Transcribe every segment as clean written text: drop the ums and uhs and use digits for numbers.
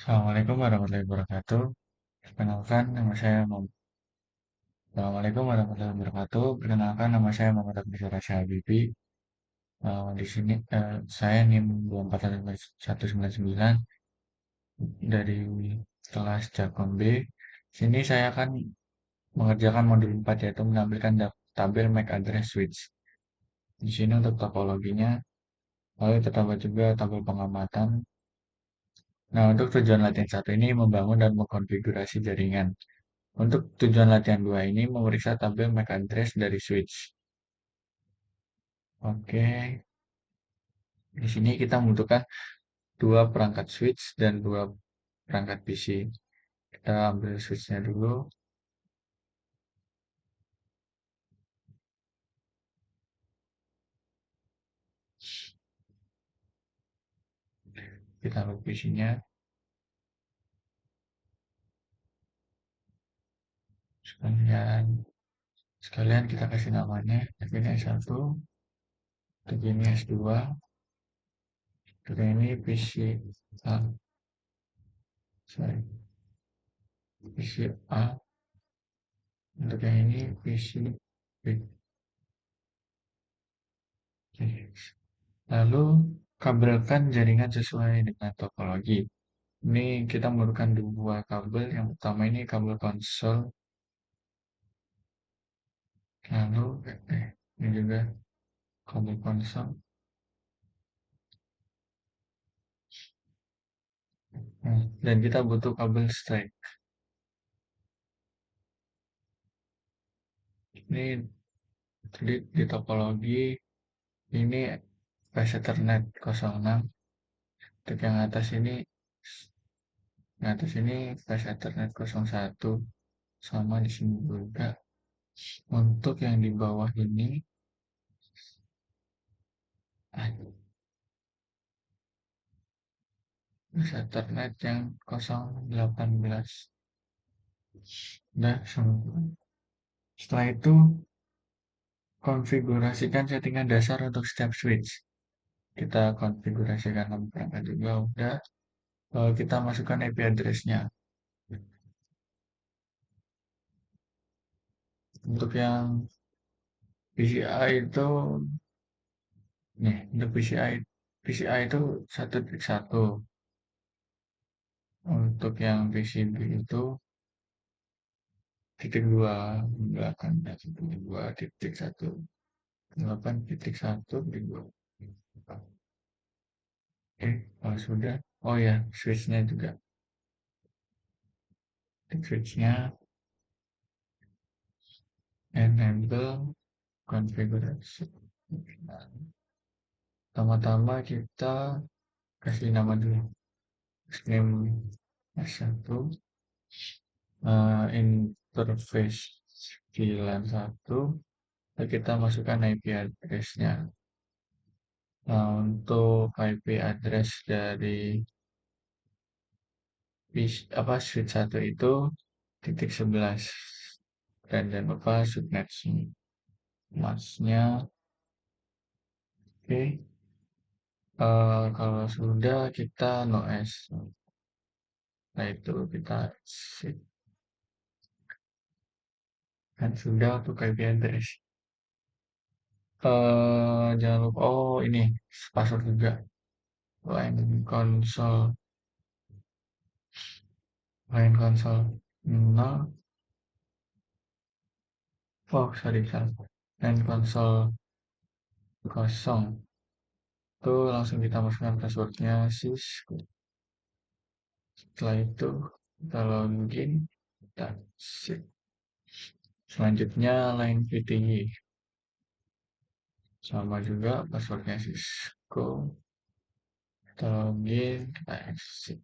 Assalamualaikum warahmatullahi wabarakatuh. Perkenalkan nama saya Assalamualaikum warahmatullahi wabarakatuh. Perkenalkan nama saya Muhammad Abdul Rasya Habibie. Di sini saya NIM 24199 dari kelas Jakom B. Sini saya akan mengerjakan modul 4 yaitu menampilkan tabel MAC address switch. Di sini untuk topologinya, lalu terdapat juga tabel pengamatan. Nah, untuk tujuan latihan satu ini membangun dan mengkonfigurasi jaringan. Untuk tujuan latihan 2 ini memeriksa tabel MAC address dari switch. Oke, di sini kita membutuhkan dua perangkat switch dan dua perangkat PC. Kita ambil switchnya dulu. Kita ambil PC-nya. Sekalian, sekalian kita kasih namanya. Ini S1, ini S2, ini PC A, sorry, PC A. Untuk yang ini PC B. Oke. Lalu kabelkan jaringan sesuai dengan topologi. Ini kita memerlukan dua kabel. Yang pertama ini kabel konsol. Lalu ini juga kabel konsol. Dan kita butuh kabel straight. Ini di topologi ini flash Ethernet 06. Untuk yang atas ini flash Ethernet 01. Sama di sini juga. Untuk yang di bawah ini flash Ethernet yang 018. Nah, setelah itu konfigurasikan settingan dasar untuk setiap switch. Kita konfigurasikan perangkat juga udah. Lalu kita masukkan IP address-nya. Untuk yang PCI itu nih, untuk PCI itu 1.1. Untuk yang PCB itu titik dua belakang titik dua titik satu 8.1 titik dua. Oke, kalau sudah, oh ya, switchnya juga. Switchnya enable konfigurasi. Nah, pertama-tama kita kasih nama dulu. Name S1, interface VLAN 1, lalu kita masukkan IP address-nya. Nah, untuk IP address dari switch 1 itu titik 11. Dan jangan lupa subnet masnya. Oke. Kalau sudah kita no S. Nah itu kita set. Dan sudah untuk IP address. Jangan lupa, oh ini password juga. Line console, line console 0. Oh sorry salah. Line console 0. Itu langsung kita masukkan passwordnya sys. Setelah itu kita login, kita set. Selanjutnya line VTY. Sama juga passwordnya Cisco. Kita login, kita exit.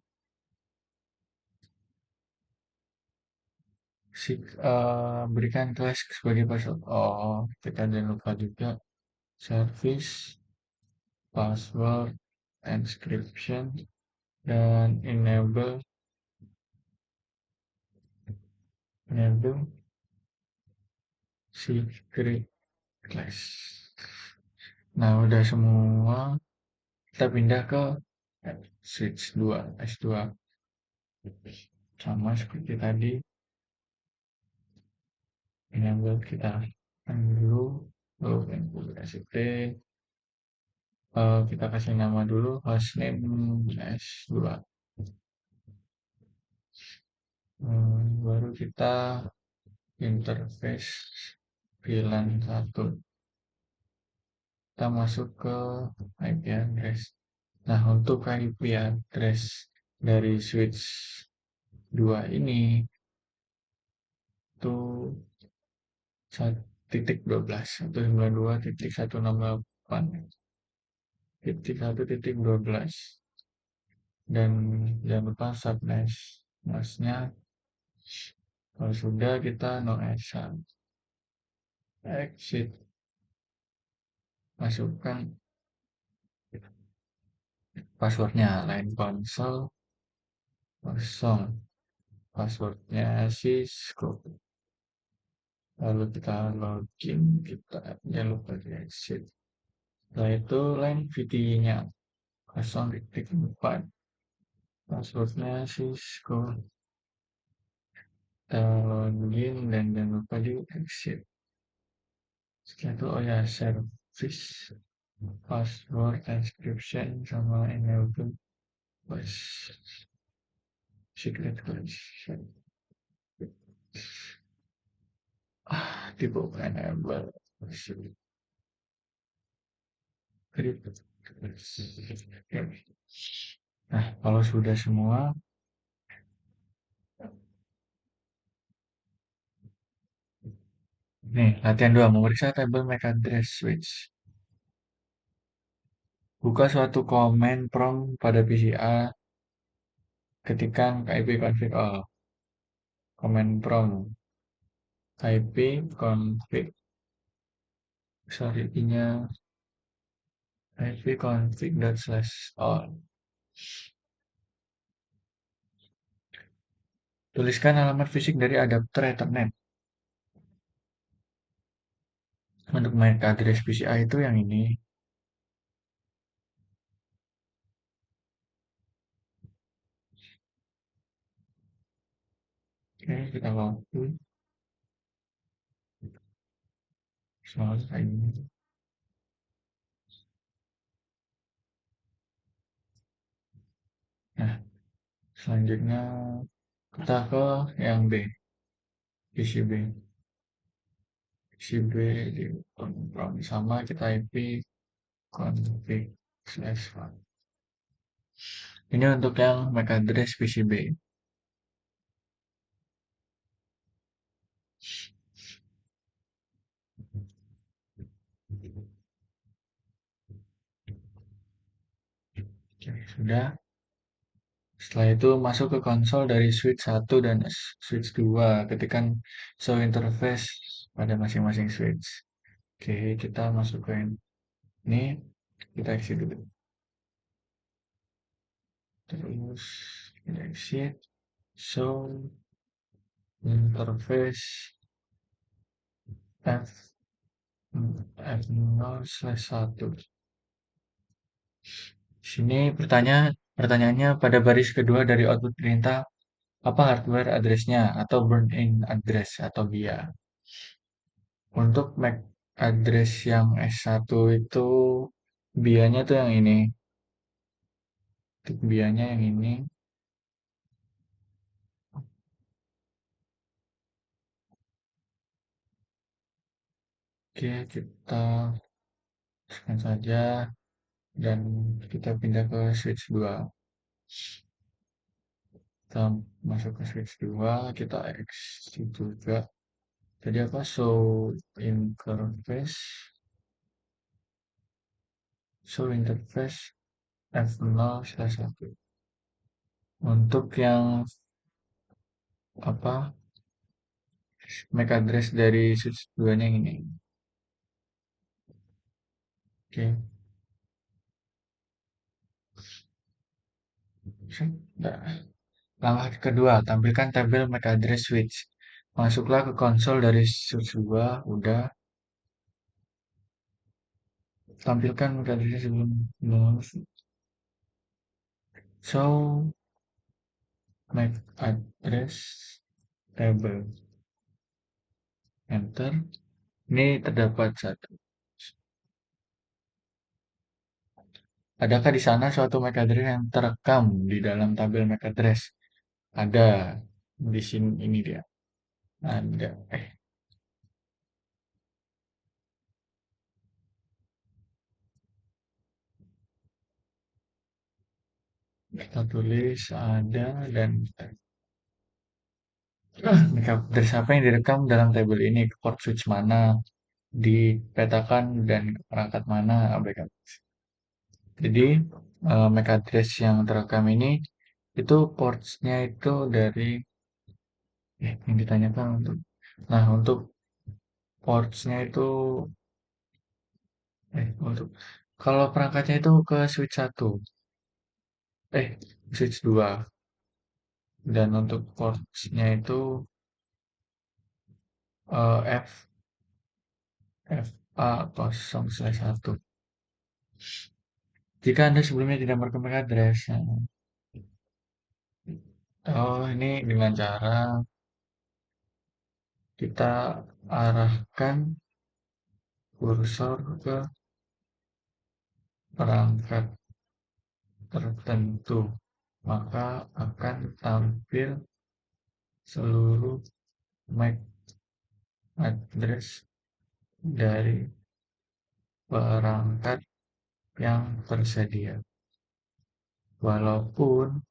Berikan class sebagai password. Oh, kita jangan lupa juga service, password, encryption, dan enable secret class. Nah, udah semua. Kita pindah ke switch 2, S2. Sama seperti tadi, enable kita kan dulu, lalu konfigurasi T, kita kasih nama dulu hostname S2. Baru kita interface VLAN 1. Kita masuk ke IP address. Nah, untuk IP address dari switch 2 ini itu 1.12, 192.168.1.12, dan jangan lupa subnet masnya. Kalau sudah, kita no exit, masukkan passwordnya line console kosong, passwordnya Cisco. Lalu kita login, kita jangan lupa di exit. Setelah itu line VT-nya 0.4, passwordnya Cisco. Kita login dan jangan lupa di exit. Setelah itu, oh ya, service password encryption sama enable secret question. Tipe enable secret. Nah, kalau sudah semua, nih latihan 2, memeriksa tabel MAC address switch. Buka suatu command prompt pada PC A, ketikkan ipconfig all. Command prompt ipconfig, nya ipconfig./all. Tuliskan alamat fisik dari adapter Ethernet. Untuk MAC address PCI itu yang ini. Oke, kita waktu. Soalnya ini. Nah, selanjutnya kita ke yang B, PCB. PCB di config sama, kita IP config/1. Ini untuk yang MAC address PCB. Oke, sudah. Setelah itu masuk ke konsol dari switch 1 dan switch 2. Ketikkan show interface pada masing-masing switch. Oke, kita masuk ke ini. Kita exit dulu. Terus kita exit. Show interface F0/1. Sini pertanyaannya pada baris kedua dari output perintah, apa hardware address-nya atau burn-in address atau BIA. Untuk MAC address yang S1 itu BIA-nya tuh yang ini. BIA-nya yang ini. Oke, kita scan saja dan kita pindah ke switch 2. Kita masuk ke switch 2, kita exit juga. Jadi apa? Show interface F0/1. Untuk yang apa? MAC address dari switch 2-nya ini. Oke. Sudah. Langkah kedua, tampilkan tabel MAC address switch. Masuklah ke konsol dari switch 2, udah. Tampilkan MAC address sebelum show MAC address table, enter. Ini terdapat satu. Adakah di sana suatu MAC address yang terekam di dalam tabel MAC address? Ada. Di sini ini dia. Ada. Kita tulis ada dan MAC address apa yang direkam dalam tabel ini? Ke port switch mana? Dipetakan dan ke perangkat mana? Abaikan. Jadi MAC address yang terekam ini itu portsnya itu dari yang ditanyakan untuk untuk portsnya itu untuk kalau perangkatnya itu ke switch satu switch 2 dan untuk portsnya itu F FA 0/1. Jika Anda sebelumnya tidak merekam MAC address, ini dengan cara kita arahkan kursor ke perangkat tertentu, maka akan tampil seluruh MAC address dari perangkat yang tersedia. Walaupun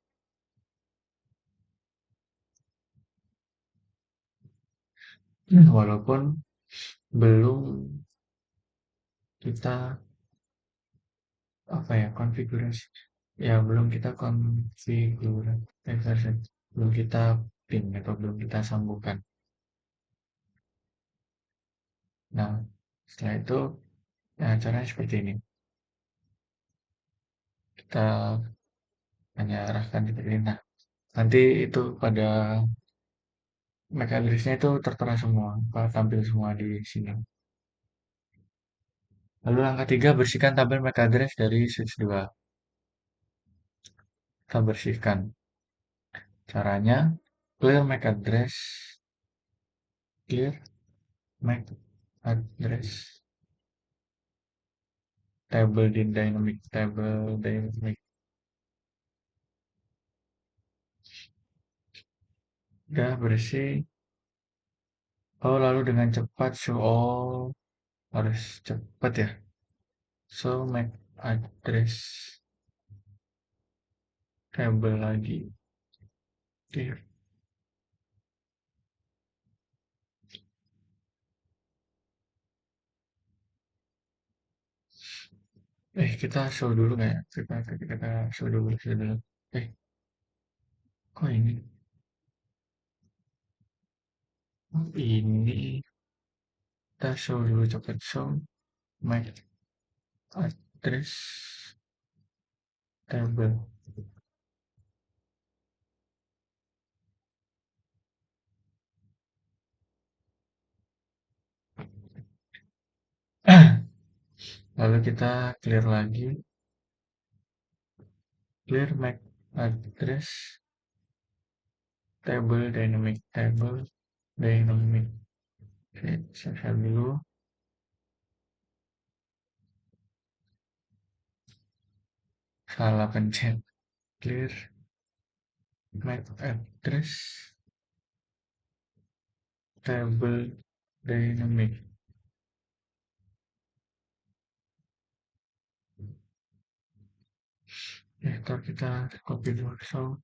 walaupun belum kita konfigurasi, ya belum kita konfigurasi, belum kita pin atau belum kita sambungkan. Nah, setelah itu caranya seperti ini. Kita hanya arahkan seperti ini. Nah, nanti itu pada MAC address-nya itu tertera semua, tampil semua di sini. Lalu langkah 3, bersihkan tabel MAC address dari switch 2. Kita bersihkan. Caranya, clear MAC address, clear MAC address table di dynamic. Udah bersih. Lalu dengan cepat harus cepat ya. MAC address table lagi. Clear. Kita show dulu nggak ya? Kita show dulu. Kok ini? Ini kita show dulu, cepat show MAC address table. Lalu kita clear lagi, clear MAC address table dynamic. Oke, saya dulu. Salah pencet. Clear MAC address table dynamic. Kalau kita copy dulu, so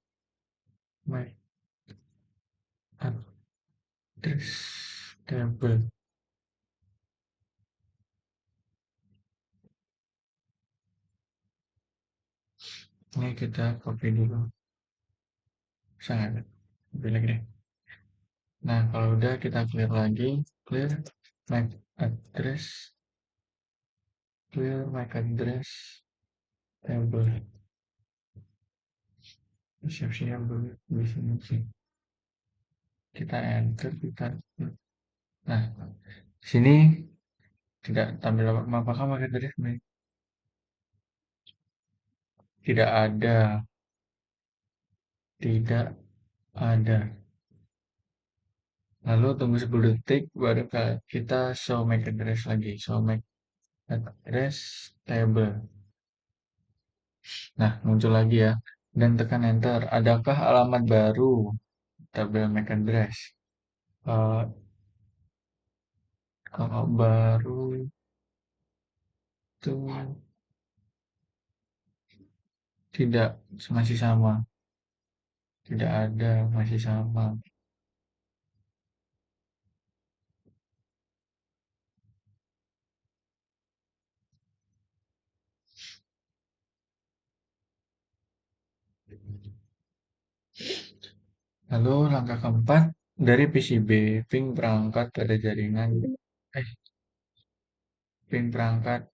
MAC address table. Ini kita copy dulu. Sangat. Copy lagi deh. Nah, kalau udah kita clear lagi, clear MAC address table. Siap-siap di sini sih. Kita enter, nah, sini tidak tampil apakah MAC address tidak ada, tidak ada. Lalu tunggu 10 detik, baru kita show MAC address lagi. Show MAC address table. Nah, muncul lagi ya. Dan tekan enter. Adakah alamat baru tabel MAC address? Eh, kalau baru itu tidak, masih sama. Tidak ada, masih sama. Lalu langkah keempat, dari PCB, ping perangkat pada jaringan. Eh, ping perangkat,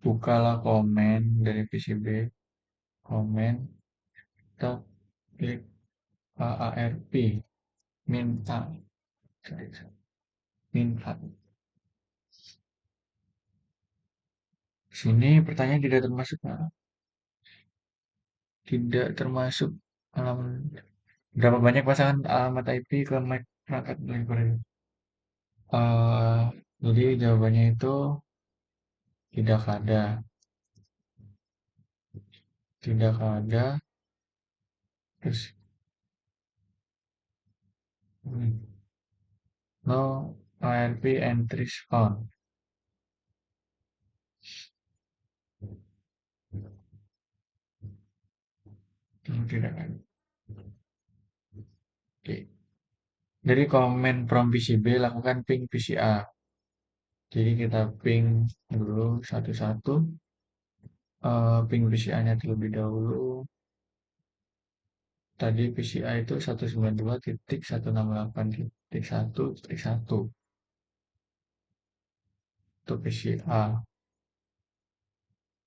bukalah komen dari PCB. Komen, kita klik AARP, minta, minta. Sini pertanyaan tidak termasuk alamat. Berapa banyak pasangan alamat IP ke MAC perangkat Blackberry? Eh, jadi jawabannya itu tidak ada, tidak ada. Terus no ARP entries found. Tidak ada. Oke. Dari komen from PCB lakukan ping PCA. Jadi kita ping dulu satu-satu. Ping PCA-nya terlebih dahulu. Tadi PCA itu 192.168.1.1 itu PCA.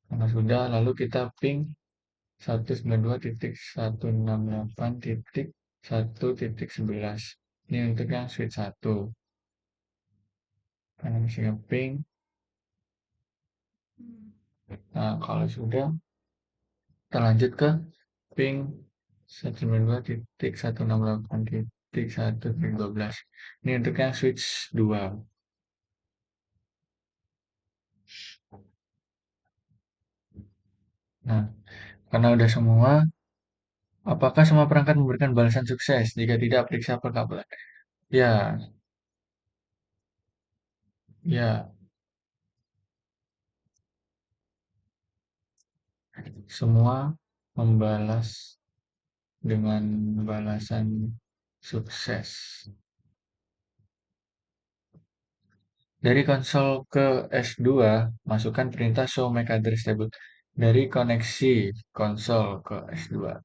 Karena sudah, lalu kita ping 192.168.1.11. Ini untuk yang switch 1. Karena masih ngeping. Nah, kalau sudah, kita lanjut ke ping 192.168.1.12. Ini untuk yang switch 2. Nah, karena udah semua, apakah semua perangkat memberikan balasan sukses? Jika tidak, periksa perkabelan. Ya, ya, semua membalas dengan balasan sukses. Dari konsol ke S2, masukkan perintah show MAC address table. Dari koneksi konsol ke S2.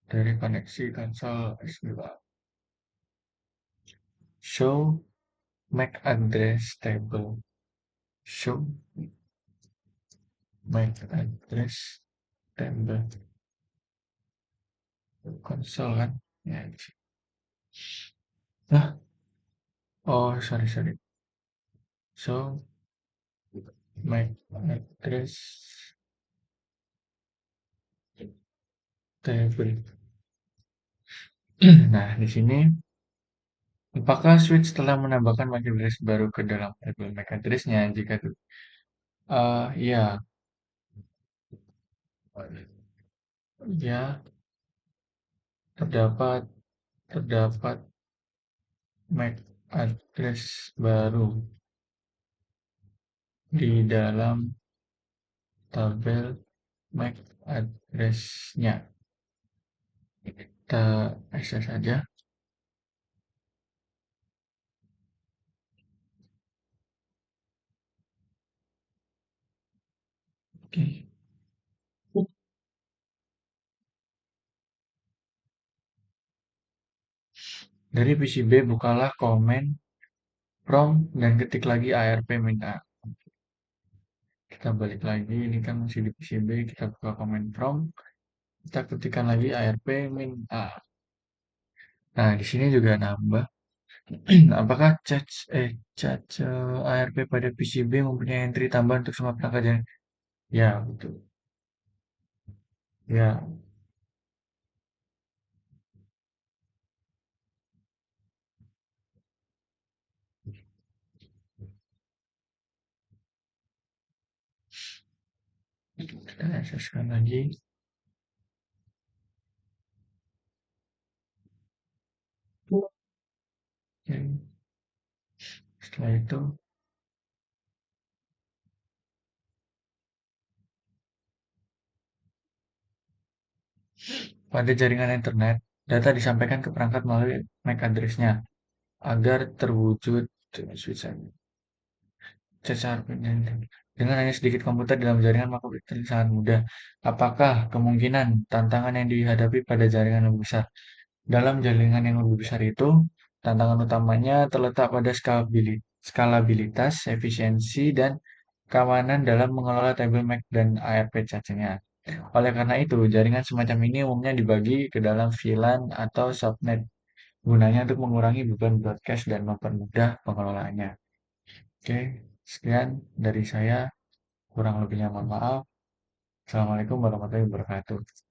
Dari koneksi konsol S2. Show MAC address table. Show MAC address table. Konsol kan? Ya. Nah, oh sorry. So MAC address table. Nah, di sini apakah switch telah menambahkan MAC address baru ke dalam table MAC address-nya? Jika ya, ya terdapat terdapat MAC address baru di dalam tabel MAC address-nya. Kita akses saja. Oke. Dari PCB bukalah komen from dan ketik lagi ARP minta. Kita balik lagi, ini kan masih di PCB, kita buka komen from, kita ketikkan lagi ARP minta. Nah, di sini juga nambah. Apakah cache ARP pada PCB mempunyai entry tambahan untuk semua perangkat? Ya, betul. Ya, kita akseskan lagi. Oke, setelah itu pada jaringan internet, data disampaikan ke perangkat melalui MAC address-nya agar terwujud cecar dengan hanya sedikit komputer dalam jaringan maka itu sangat mudah. Apakah kemungkinan tantangan yang dihadapi pada jaringan yang lebih besar? Dalam jaringan yang lebih besar itu, tantangan utamanya terletak pada skalabilitas, efisiensi, dan keamanan dalam mengelola tabel MAC dan ARP cacingnya. Oleh karena itu, jaringan semacam ini umumnya dibagi ke dalam VLAN atau subnet, gunanya untuk mengurangi beban broadcast dan mempermudah pengelolaannya. Oke, sekian dari saya. Kurang lebihnya mohon maaf. Assalamualaikum warahmatullahi wabarakatuh.